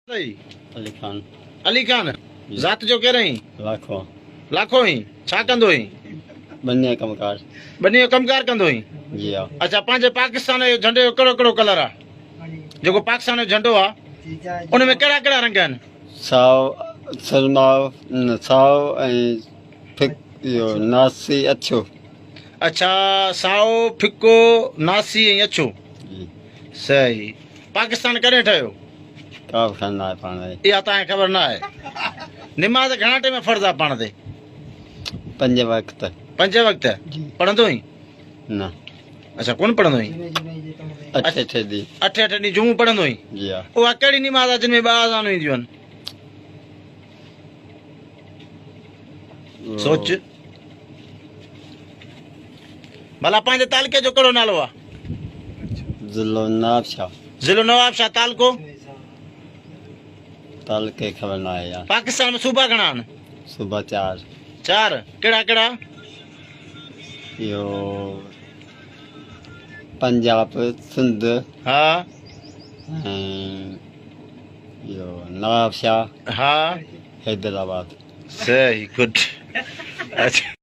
अली खान। अली खान ज़ात जो कह रही लाखों लाखों ही छा कंदो ही बन्ने कमकार बनी जो कमकार कंदो ही जी हाँ। अच्छा पंहिंजे पाकिस्तान जो झंडे जो कहिड़ो कहिड़ो कलर आहे जेको पाकिस्तान जो झंडो आहे उन में कहिड़ा कहिड़ा रंग आहिनि साओ सरमाओ साओ ऐं फिक इहो नासी अछो अच्छा साओ फिको नासी ऐं अछो जी। सही पाकिस्तान कॾहिं ठहियो का बि ख़बर नाहे पाण खे। इहा तव्हांखे ख़बर न आहे निमाज़ घणा टाइम फर्ज़ आहे पाण ते 5 वक़्त 5 वक़्त पढ़ंदो ई न अच्छा कोन पढ़ंदो ई 8 ॾींहं 8 ॾींहं जुमो पढ़ंदो ई जी हाँ। उहा कहिड़ी निमाज़ आहे जिन में 2 अज़ानूं ईंदियूं आहिनि सोच भला पंहिंजे तालुके जो कहिड़ो नालो आहे ज़िलो नाबशाह ज़िलो नवाब शाह तालुको तालुके ख़बर नाहे यार। पाकिस्तान में सूबा घणा आहिनि सुबह 4 कहिड़ा कहिड़ा इहो पंजाब सिंध हा ऐं इहो नवाबशाह हा हैदराबाद। सही गुड अच्छा